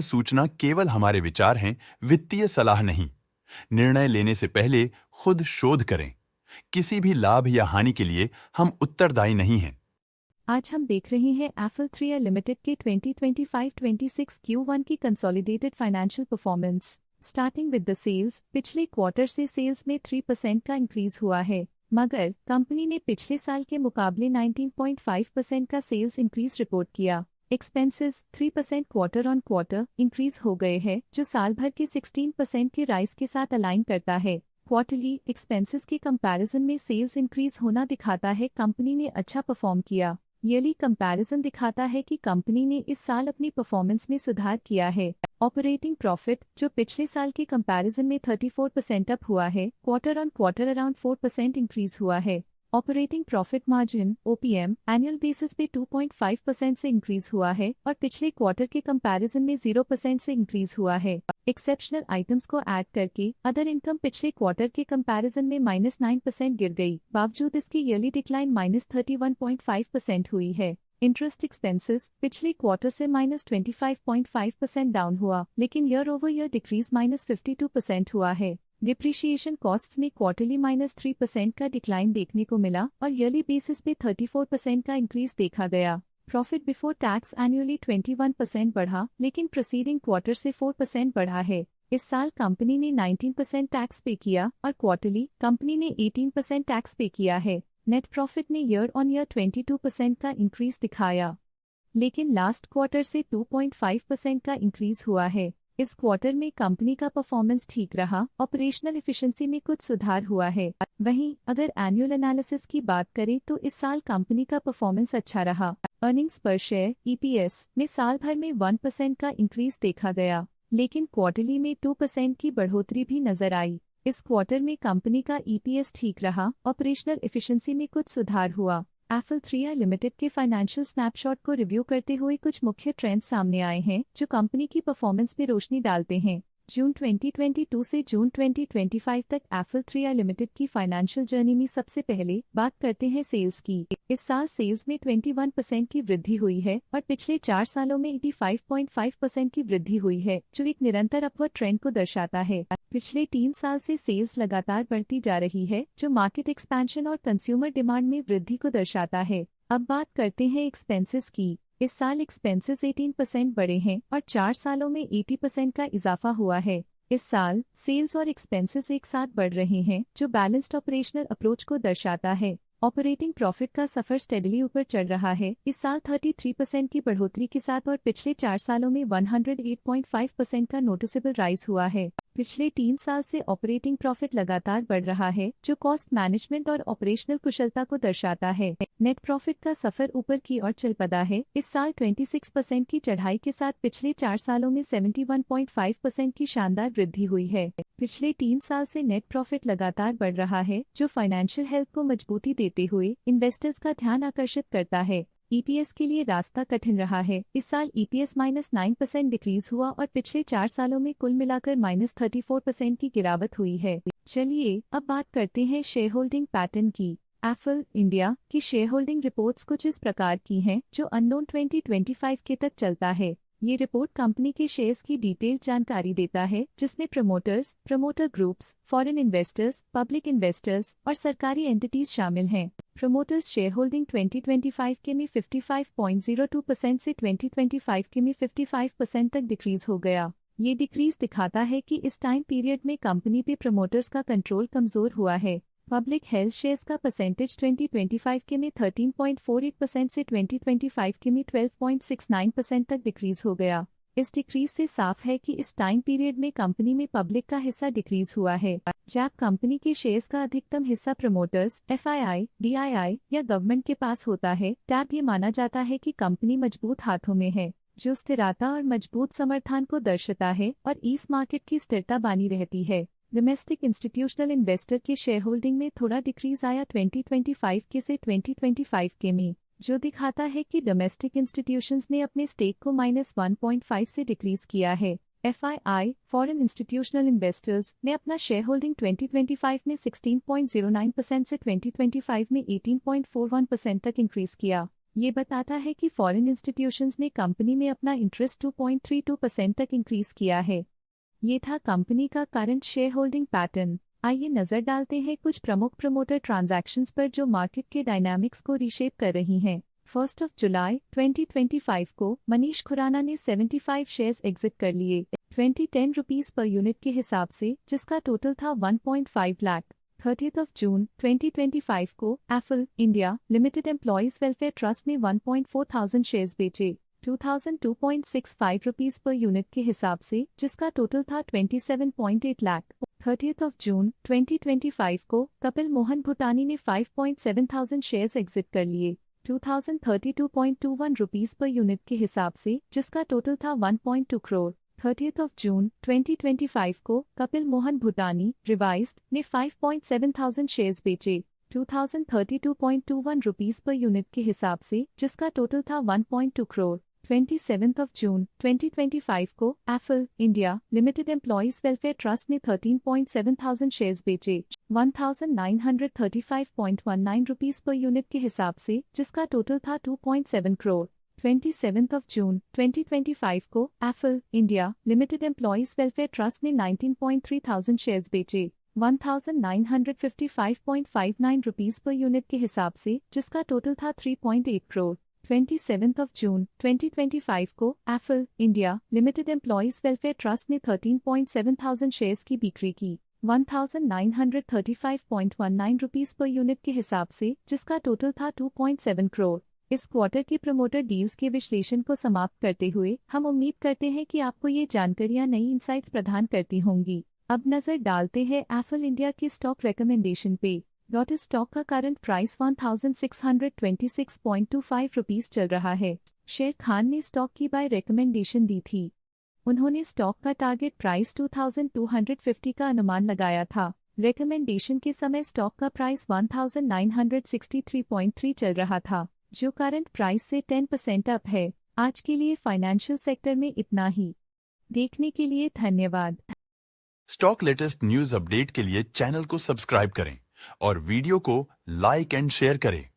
सूचना केवल हमारे विचार हैं, वित्तीय सलाह नहीं। निर्णय लेने से पहले खुद शोध करें। किसी भी लाभ या हानि के लिए हम उत्तरदायी नहीं हैं। आज हम देख रहे हैं एफल 3 लिमिटेड के 2025-26 Q1 की consolidated financial performance. Starting with the sales, पिछले क्वार्टर से सेल्स में 3% का इंक्रीज हुआ है, मगर कंपनी ने पिछले साल के मुकाबले 19.5% का सेल्स इंक्रीज रिपोर्ट किया। Expenses 3% quarter on quarter increase हो गए हैं, जो साल भर के 16% के राइज के साथ अलाइन करता है। क्वार्टरली एक्सपेंसेस के कंपैरिजन में सेल्स इंक्रीज होना दिखाता है कंपनी ने अच्छा परफॉर्म किया। ईयरली कंपैरिजन दिखाता है कि कंपनी ने इस साल अपनी परफॉर्मेंस में सुधार किया है। ऑपरेटिंग प्रॉफिट, जो पिछले साल के कंपैरिजन में 34% अप हुआ है, quarter on quarter around 4% increase हुआ है। Operating profit margin (OPM) annual basis पे 2.5% से इंक्रीज हुआ है और पिछले क्वार्टर के कंपैरिजन में 0% से इंक्रीज हुआ है। एक्सेप्शनल आइटम्स को ऐड करके अदर इनकम पिछले क्वार्टर के कंपैरिजन में -9% गिर गई, बावजूद इसकी ईयरली डिक्लाइन -31.5% हुई है। इंटरेस्ट एक्सपेंसेस पिछले क्वार्टर से -25.5% डाउन हुआ, लेकिन ईयर ओवर ईयर डिक्रीज -52% हुआ है। डिप्रिशिएशन कॉस्ट्स में क्वार्टरली -3% का डिक्लाइन देखने को मिला और ईयरली बेसिस पे 34% का इंक्रीज देखा गया। प्रॉफिट बिफोर टैक्स एनुअली 21% बढ़ा, लेकिन प्रीसीडिंग क्वार्टर से 4% बढ़ा है। इस साल कंपनी ने 19% टैक्स पे किया और क्वार्टरली कंपनी ने 18% टैक्स पे किया है। नेट प्रॉफिट ने ईयर ऑन ईयर 22% का इंक्रीज दिखाया, लेकिन लास्ट क्वार्टर से 2.5% का इंक्रीज हुआ है। इस क्वार्टर में कंपनी का परफॉर्मेंस ठीक रहा, ऑपरेशनल एफिशिएंसी में कुछ सुधार हुआ है। वहीं अगर एनुअल एनालिसिस की बात करें तो इस साल कंपनी का परफॉर्मेंस अच्छा रहा। अर्निंग्स पर शेयर (EPS) में साल भर में 1% का इंक्रीज देखा गया, लेकिन क्वार्टरली में 2% की बढ़ोतरी भी नजर आई। इस क्वार्टर में कंपनी का EPS ठीक रहा, ऑपरेशनल एफिशिएंसी में कुछ सुधार हुआ। एफल 3 लिमिटेड के फाइनेंशियल स्नैपशॉट को रिव्यू करते हुए कुछ मुख्य ट्रेंड्स सामने आए हैं जो कंपनी की परफॉर्मेंस में रोशनी डालते हैं। जून 2022 से जून 2025 तक एफल 3 लिमिटेड की फाइनेंशियल जर्नी में सबसे पहले बात करते हैं सेल्स की। इस साल सेल्स में 21% की वृद्धि हुई है और पिछले 4 सालों में 85.5% की वृद्धि हुई है, जो एक निरंतर अपवर्ड ट्रेंड को दर्शाता है। पिछले 3 साल से सेल्स लगातार बढ़ती जा रही है, जो मार्केट एक्सपेंशन और कंज्यूमर डिमांड में वृद्धि को दर्शाता है। अब बात करते हैं एक्सपेंसेस की। इस साल एक्सपेंसेस 18% बढ़े हैं और 4 सालों में 80% का इजाफा हुआ है। इस साल सेल्स और एक्सपेंसेस एक साथ बढ़ रहे हैं, जो बैलेंस्ड ऑपरेशनल अप्रोच को दर्शाता है। ऑपरेटिंग प्रॉफिट का सफर स्टेडली ऊपर चढ़ रहा है, इस साल 33% की बढ़ोतरी के साथ और पिछले 4 सालों में 108.5% का नोटिसेबल राइज हुआ है। पिछले 3 साल से ऑपरेटिंग प्रॉफिट लगातार बढ़ रहा है, जो कॉस्ट मैनेजमेंट और ऑपरेशनल कुशलता को दर्शाता है। नेट प्रॉफिट का सफर ऊपर की ओर चल पड़ा है, इस साल 26% की चढ़ाई के साथ पिछले 4 सालों में 71.5% की शानदार वृद्धि हुई है। पिछले 3 साल से नेट प्रॉफिट लगातार बढ़ रहा है, जो फाइनेंशियल हेल्थ को मजबूती देते हुए इन्वेस्टर्स का ध्यान आकर्षित करता है। EPS के लिए रास्ता कठिन रहा है, इस साल EPS -9% डिक्रीज हुआ और पिछले 4 सालों में कुल मिलाकर -34% की गिरावट हुई है। चलिए अब बात करते हैं शेयर होल्डिंग पैटर्न की। एफल इंडिया की शेयर होल्डिंग रिपोर्ट्स कुछ इस प्रकार की हैं, जो अननोन 2025 के तक चलता है। ये रिपोर्ट कंपनी के शेयर्स की डिटेल्ड जानकारी देता है, जिसमें promoters, promoter groups, foreign investors, public investors और सरकारी एंटिटीज शामिल हैं। प्रमोटर्स शेयर होल्डिंग 2025 के में 55.02% से 2025 के में 55% तक डिक्रीज हो गया। ये डिक्रीज दिखाता है कि इस टाइम पीरियड में कंपनी पे प्रमोटर्स का कंट्रोल कमजोर हुआ है। पब्लिक हेल्थ शेयर्स का परसेंटेज 2025 के में 13.48% से 2025 के में 12.69% तक डिक्रीज हो गया। इस डिक्रीज से साफ है कि इस टाइम पीरियड में कंपनी में पब्लिक का हिस्सा डिक्रीज हुआ है। जब कंपनी के शेयर्स का अधिकतम हिस्सा प्रमोटर्स, FII, DII या गवर्नमेंट के पास होता है, तब ये माना जाता है कि कंपनी मजबूत हाथों में है, जो स्थिरता और मजबूत समर्थन को दर्शाता है और इस मार्केट की स्थिरता बनी रहती है। डोमेस्टिक इंस्टीट्यूशनल इन्वेस्टर के शेयर होल्डिंग में थोड़ा डिक्रीज आया 2025 के से 2025 के में, जो दिखाता है कि डोमेस्टिक इंस्टीट्यूशंस ने अपने स्टेक को -1.5 से डिक्रीज किया है। FII, फॉरेन इंस्टीट्यूशनल इन्वेस्टर्स, ने अपना शेयर होल्डिंग 2025 में 16.09% से 2025 में 18.41% तक इंक्रीज किया। ये बताता है कि फॉरेन इंस्टीट्यूशंस ने कंपनी में अपना इंटरेस्ट 2.32% तक इंक्रीज किया है। ये था कंपनी का करंट शेयर होल्डिंग पैटर्न। आइए नजर डालते हैं कुछ प्रमुख प्रमोटर ट्रांजैक्शंस पर जो मार्केट के डायनामिक्स को रीशेप कर रही हैं। 1 जुलाई 2025 को मनीष खुराना ने 75 शेयर्स एग्जिट कर लिए 2010 रुपीस पर यूनिट के हिसाब से, जिसका टोटल था 1.5 लाख। 30 जून 2025 को apple India limited employees welfare trust ने 1.4 शेयर्स बेचे 2002.65 रुपीस पर यूनिट के हिसाब से, जिसका टोटल था 27.8 लाख। 30 जून 2025 को कपिल मोहन भूटानी ने 5.7 शेयर्स एग्जिट कर लिए 2032.21 रुपीस पर यूनिट के हिसाब से, जिसका टोटल था 1.2 करोड़। 30 जून 2025 को कपिल मोहन भूटानी रिवाइज्ड ने 5.7 शेयर्स बेचे 2032.21 रुपीस पर यूनिट के हिसाब से, जिसका टोटल था 1.2 करोड़। 27 जून 2025 को apple India limited employees welfare trust ने 13.7 शेयर्स बेचे 1935.19 रुपीस पर यूनिट के हिसाब से, जिसका टोटल था 2.7 करोड़। 27 जून 2025 को apple India limited employees welfare trust ने 19.3 शेयर्स बेचे 1955.59 रुपीस पर यूनिट के हिसाब से, जिसका टोटल था 3.8 करोड़। 27 जून 2025 को apple India limited employees welfare trust ने 13.7 शेयर्स की बिक्री की 1935.19 रुपीस पर यूनिट के हिसाब से, जिसका टोटल था 2.7 करोड़। इस क्वार्टर की प्रमोटर डील्स के विश्लेषण को समाप्त करते हुए हम उम्मीद करते हैं कि आपको ये जानकारियां नई इंसाइट्स प्रदान करती होंगी। अब नजर डालते हैं एफल इंडिया की स्टॉक रिकमेंडेशन पे। इस स्टॉक का करंट प्राइस 1626.25 रुपीस चल रहा है। शेर खान ने स्टॉक की बाय रिकमेंडेशन दी थी। उन्होंने स्टॉक का टारगेट प्राइस 2250 का अनुमान लगाया था। रिकमेंडेशन के समय स्टॉक का प्राइस 1963.3 चल रहा था, जो करंट प्राइस से 10% अप है। आज के लिए फाइनेंशियल सेक्टर में इतना ही। देखने के लिए धन्यवाद। स्टॉक लेटेस्ट न्यूज अपडेट के लिए चैनल को सब्सक्राइब करें और वीडियो को लाइक एंड शेयर करें।